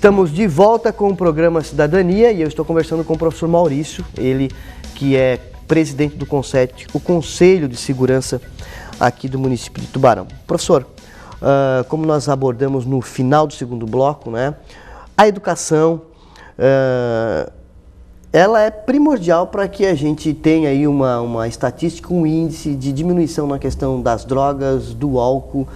Estamos de volta com o programa Cidadania e eu estou conversando com o professor Maurício, ele que é presidente do CONSET, o Conselho de Segurança aqui do município de Tubarão. Professor, como nós abordamos no final do segundo bloco, né, a educação, ela é primordial para que a gente tenha aí uma estatística, um índice de diminuição na questão das drogas, do álcool,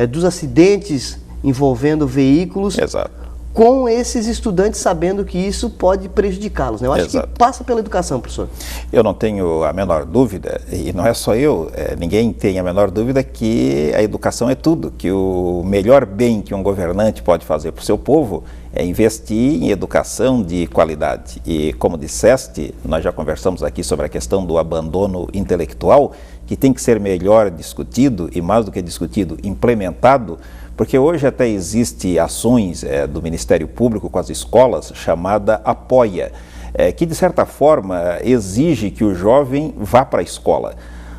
dos acidentes envolvendo veículos. Exato. Com esses estudantes sabendo que isso pode prejudicá-los, né? Eu acho que passa pela educação, professor. Eu não tenho a menor dúvida, e não é só eu, ninguém tem a menor dúvida que a educação é tudo, que o melhor bem que um governante pode fazer para o seu povo é investir em educação de qualidade. E como disseste, nós já conversamos aqui sobre a questão do abandono intelectual, que tem que ser melhor discutido e, mais do que discutido, implementado, porque hoje até existe ações do Ministério Público com as escolas chamada Apoia, que de certa forma exige que o jovem vá para a escola.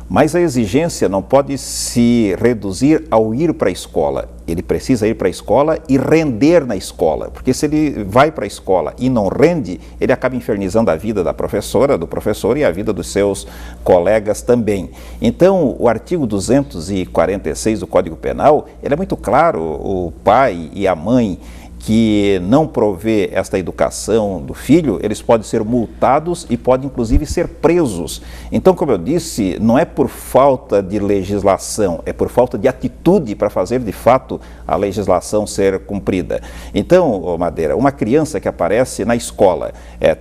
Mas a exigência não pode se reduzir ao ir para a escola. Ele precisa ir para a escola e render na escola, porque se ele vai para a escola e não rende, ele acaba infernizando a vida da professora, do professor e a vida dos seus colegas também. Então, o artigo 246 do Código Penal, ele é muito claro, o pai e a mãe que não provê esta educação do filho, eles podem ser multados e podem inclusive ser presos. Então, como eu disse, não é por falta de legislação, é por falta de atitude para fazer de fato a legislação ser cumprida. Então, Madeira, uma criança que aparece na escola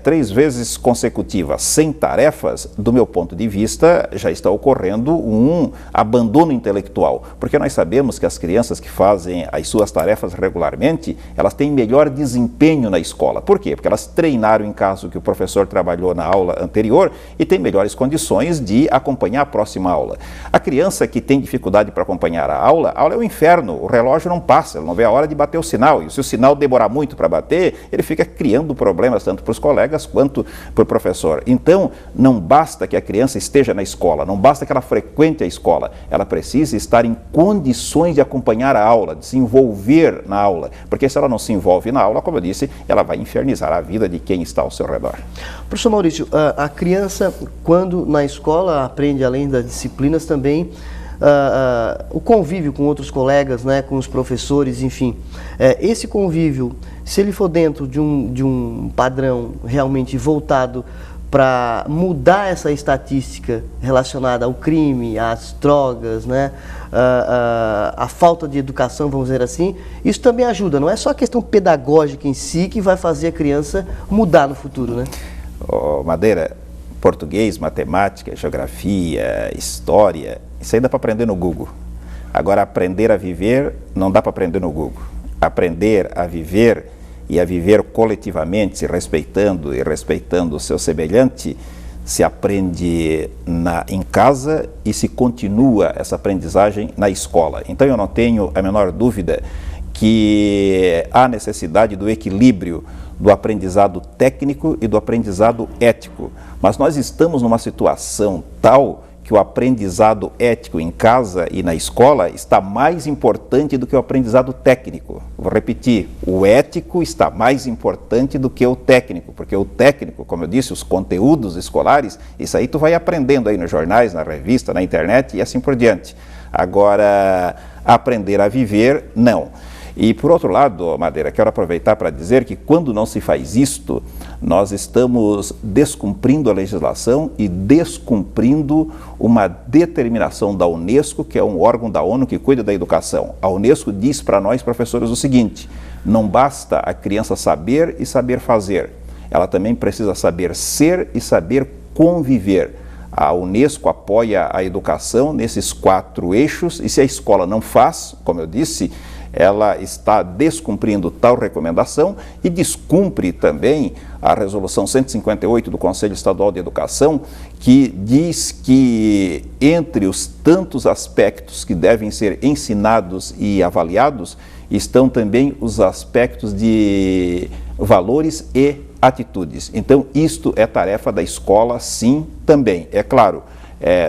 3 vezes consecutivas sem tarefas, do meu ponto de vista, já está ocorrendo um abandono intelectual, porque nós sabemos que as crianças que fazem as suas tarefas regularmente, elas têm melhor desempenho na escola. Por quê? Porque elas treinaram em casa o que o professor trabalhou na aula anterior e têm melhores condições de acompanhar a próxima aula. A criança que tem dificuldade para acompanhar a aula é o inferno, o relógio não passa, ela não vê a hora de bater o sinal, e se o sinal demorar muito para bater, ele fica criando problemas tanto para os colegas quanto para o professor. Então, não basta que a criança esteja na escola, não basta que ela frequente a escola, ela precisa estar em condições de acompanhar a aula, de se envolver na aula, porque se ela não se envolve na aula, como eu disse, ela vai infernizar a vida de quem está ao seu redor. Professor Maurício, a criança, quando na escola aprende, além das disciplinas, também o convívio com outros colegas, né, com os professores, enfim. Esse convívio, se ele for dentro de um padrão realmente voltado para mudar essa estatística relacionada ao crime, às drogas, né, a falta de educação, vamos dizer assim, isso também ajuda, não é só a questão pedagógica em si que vai fazer a criança mudar no futuro, né? Madeira, português, matemática, geografia, história, isso aí dá para aprender no Google. Agora, aprender a viver não dá para aprender no Google. Aprender a viver e a viver coletivamente, se respeitando e respeitando o seu semelhante, se aprende em casa e se continua essa aprendizagem na escola. Então eu não tenho a menor dúvida que há necessidade do equilíbrio do aprendizado técnico e do aprendizado ético. Mas nós estamos numa situação tal que o aprendizado ético em casa e na escola está mais importante do que o aprendizado técnico. Vou repetir, o ético está mais importante do que o técnico, porque o técnico, como eu disse, os conteúdos escolares, isso aí tu vai aprendendo aí nos jornais, na revista, na internet e assim por diante. Agora, aprender a viver, não. E por outro lado, Madeira, quero aproveitar para dizer que quando não se faz isto, nós estamos descumprindo a legislação e descumprindo uma determinação da Unesco, que é um órgão da ONU que cuida da educação. A Unesco diz para nós, professores, o seguinte: não basta a criança saber e saber fazer, ela também precisa saber ser e saber conviver. A Unesco apoia a educação nesses 4 eixos e se a escola não faz, como eu disse, ela está descumprindo tal recomendação e descumpre também a resolução 158 do Conselho Estadual de Educação, que diz que entre os tantos aspectos que devem ser ensinados e avaliados, estão também os aspectos de valores e atitudes. Então, isto é tarefa da escola, sim, também. É claro,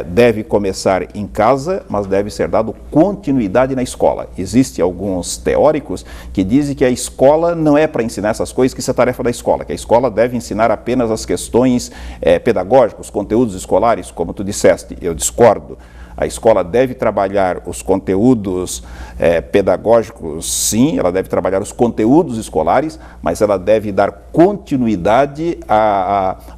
deve começar em casa, mas deve ser dado continuidade na escola. Existem alguns teóricos que dizem que a escola não é para ensinar essas coisas, que isso é tarefa da escola, que a escola deve ensinar apenas as questões pedagógicas, conteúdos escolares, como tu disseste. Eu discordo. A escola deve trabalhar os conteúdos pedagógicos, sim, ela deve trabalhar os conteúdos escolares, mas ela deve dar continuidade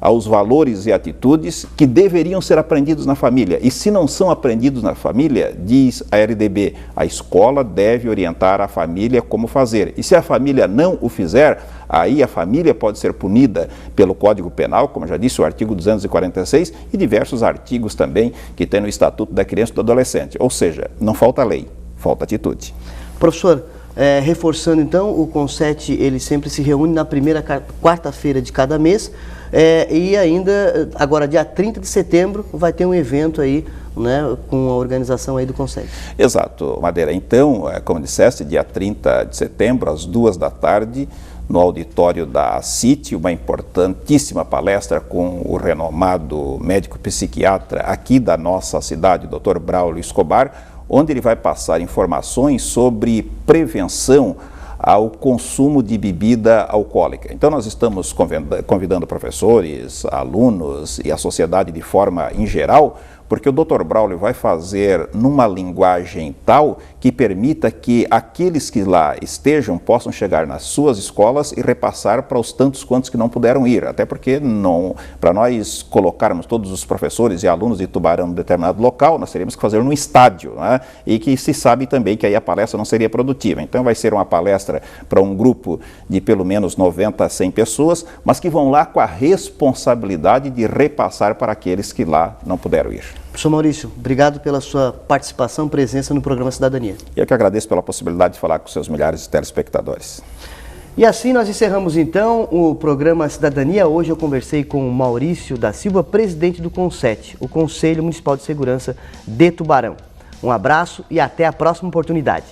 aos valores e atitudes que deveriam ser aprendidos na família. E se não são aprendidos na família, diz a LDB, a escola deve orientar a família como fazer. E se a família não o fizer, aí a família pode ser punida pelo Código Penal, como já disse, o artigo 246 e diversos artigos também que tem no Estatuto da Criança e do Adolescente. Ou seja, não falta lei, falta atitude. Professor, reforçando então, o CONSET ele sempre se reúne na primeira quarta-feira de cada mês e ainda, agora dia 30 de setembro, vai ter um evento aí, né, com a organização aí do CONSET. Exato, Madeira. Então, como disseste, dia 30 de setembro, às 14h, no auditório da CIT, uma importantíssima palestra com o renomado médico psiquiatra aqui da nossa cidade, o Dr. Braulio Escobar, onde ele vai passar informações sobre prevenção ao consumo de bebida alcoólica. Então nós estamos convidando professores, alunos e a sociedade de forma em geral, porque o Dr. Braulio vai fazer numa linguagem tal que permita que aqueles que lá estejam possam chegar nas suas escolas e repassar para os tantos quantos que não puderam ir, até porque para nós colocarmos todos os professores e alunos de Tubarão em determinado local, nós teríamos que fazer num estádio, né? E que se sabe também que aí a palestra não seria produtiva. Então vai ser uma palestra para um grupo de pelo menos 90 a 100 pessoas, mas que vão lá com a responsabilidade de repassar para aqueles que lá não puderam ir. Professor Maurício, obrigado pela sua participação e presença no programa Cidadania. Eu que agradeço pela possibilidade de falar com seus milhares de telespectadores. E assim nós encerramos então o programa Cidadania. Hoje eu conversei com o Maurício da Silva, presidente do CONSET, o Conselho Municipal de Segurança de Tubarão. Um abraço e até a próxima oportunidade.